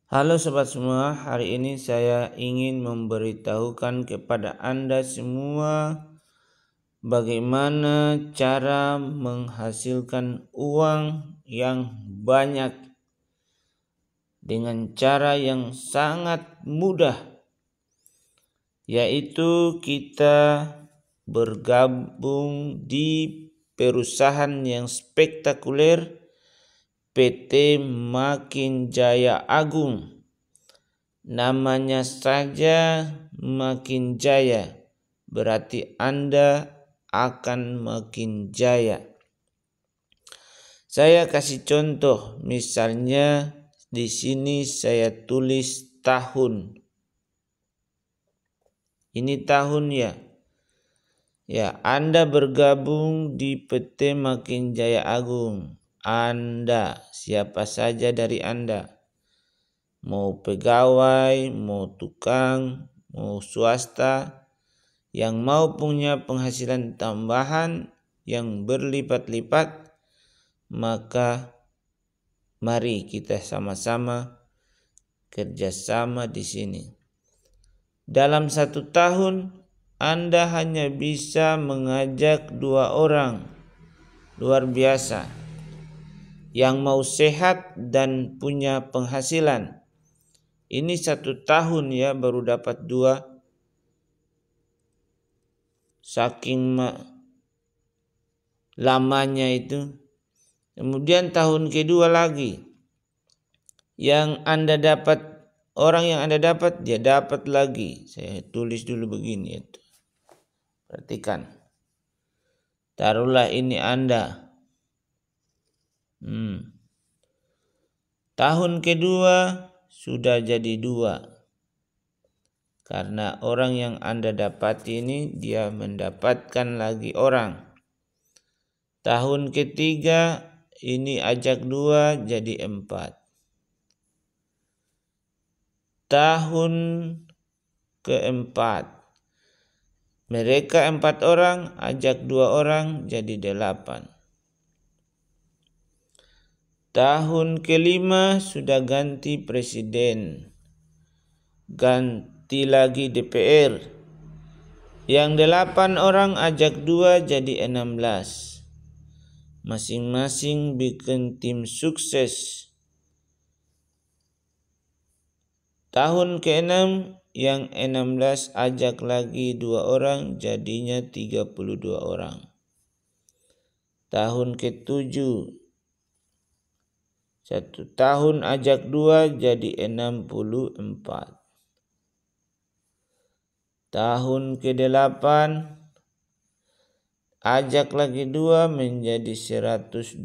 Halo sobat semua, hari ini saya ingin memberitahukan kepada Anda semua bagaimana cara menghasilkan uang yang banyak dengan cara yang sangat mudah, yaitu kita bergabung di perusahaan yang spektakuler PT Makin Jaya Agung. Namanya saja Makin Jaya, berarti Anda akan makin jaya. Saya kasih contoh, misalnya di sini saya tulis tahun. Ini tahun ya. Ya, Anda bergabung di PT Makin Jaya Agung. Anda, siapa saja dari Anda, mau pegawai, mau tukang, mau swasta, yang mau punya penghasilan tambahan yang berlipat-lipat, maka mari kita sama-sama kerjasama di sini. Dalam 1 tahun, Anda hanya bisa mengajak 2 orang, luar biasa, yang mau sehat dan punya penghasilan. Ini 1 tahun ya baru dapat 2, saking lamanya itu. Kemudian tahun kedua lagi, yang Anda dapat, orang yang Anda dapat, dia dapat lagi. Saya tulis dulu begini itu. Perhatikan. Taruhlah ini Anda. Tahun kedua sudah jadi 2. Karena orang yang Anda dapat ini dia mendapatkan lagi orang. Tahun ketiga ini ajak 2 jadi 4. Tahun keempat, mereka 4 orang ajak 2 orang jadi 8. Tahun kelima sudah ganti presiden, ganti lagi DPR. Yang 8 orang ajak 2 jadi 16. Masing-masing bikin tim sukses. Tahun ke-6 yang 16 ajak lagi 2 orang, jadinya 32 orang. Tahun ke-7 1 tahun ajak 2 jadi 64. Tahun ke-8 ajak lagi 2 menjadi 128.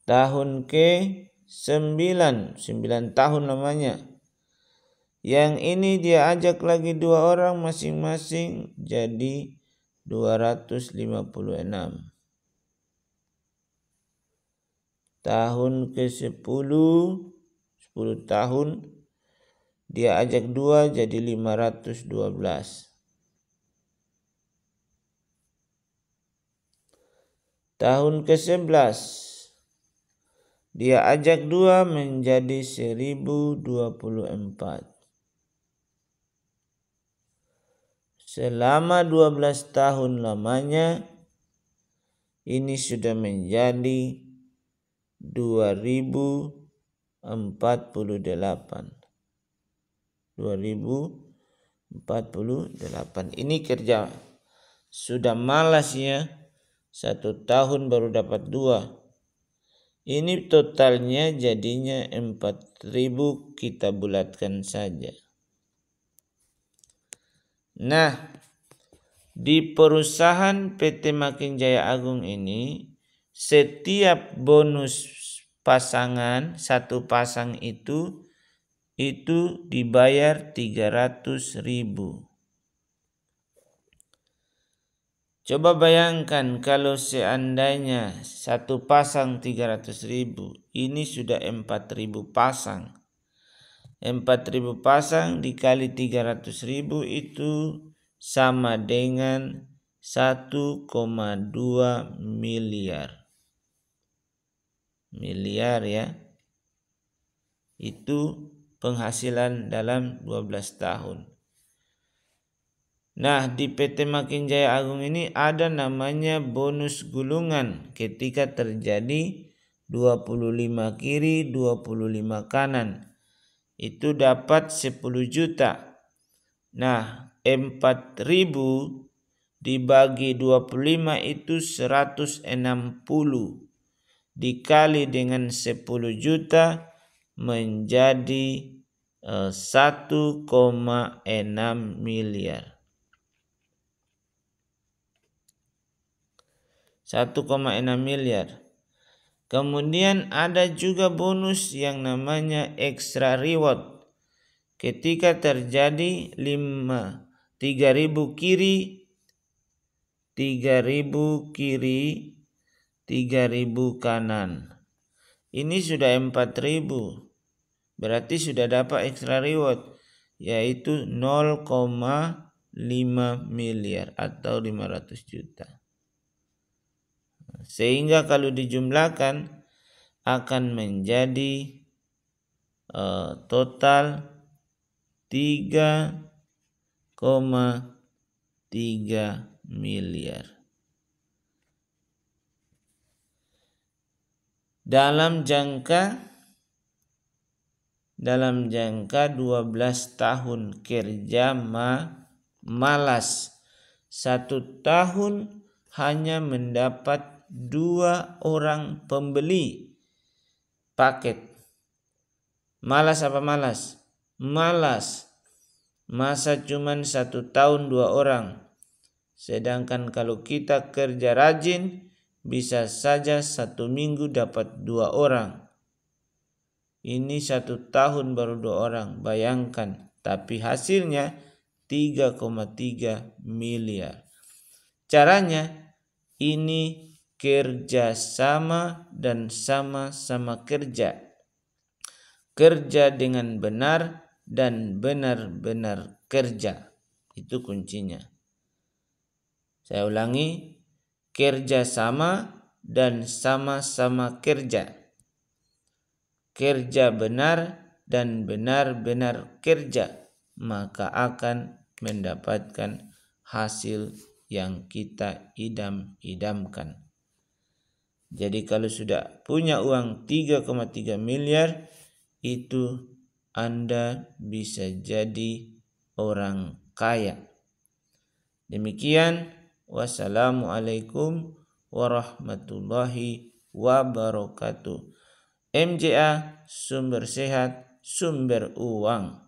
Tahun ke-9, 9 tahun namanya. Yang ini dia ajak lagi 2 orang masing-masing jadi 256. Tahun ke-10, 10 tahun, dia ajak 2 jadi 512. Tahun ke-11, dia ajak 2 menjadi 1024. Selama 12 tahun lamanya, ini sudah menjadi 2048. Ini kerja sudah malas ya. 1 tahun baru dapat 2. Ini totalnya jadinya 4.000, kita bulatkan saja. Nah, di perusahaan PT Makin Jaya Agung ini, setiap bonus pasangan, 1 pasang itu dibayar 300.000. Coba bayangkan kalau seandainya 1 pasang 300.000, ini sudah 4.000 pasang. 4.000 pasang dikali 300.000 itu sama dengan 1,2 miliar. miliar ya. Itu penghasilan dalam 12 tahun. Nah, di PT Makin Jaya Agung ini ada namanya bonus gulungan ketika terjadi 25 kiri, 25 kanan. Itu dapat 10 juta. Nah, 4.000 dibagi 25 itu 160. Dikali dengan 10 juta menjadi 1,6 miliar. 1,6 miliar. Kemudian ada juga bonus yang namanya extra reward. Ketika terjadi 3.000 kiri, 3.000 kiri, 3.000 kanan. Ini sudah 4.000. Berarti sudah dapat extra reward, yaitu 0,5 miliar atau 500 juta. Sehingga kalau dijumlahkan akan menjadi total 3,3 miliar. Dalam jangka 12 tahun kerja malas, 1 tahun hanya mendapat 2 orang pembeli paket. Malas apa malas? Malas. Masa cuman 1 tahun 2 orang. Sedangkan kalau kita kerja rajin, bisa saja 1 minggu dapat 2 orang. Ini 1 tahun baru 2 orang. Bayangkan. Tapi hasilnya 3,3 miliar. Caranya ini kerjasama dan sama-sama kerja. Kerja dengan benar dan benar-benar kerja. Itu kuncinya. Saya ulangi, kerjasama dan sama-sama kerja. Kerja benar dan benar-benar kerja, maka akan mendapatkan hasil yang kita idam-idamkan. Jadi kalau sudah punya uang 3,3 miliar, itu Anda bisa jadi orang kaya. Demikian, wassalamualaikum warahmatullahi wabarakatuh. MJA, sumber sehat, sumber uang.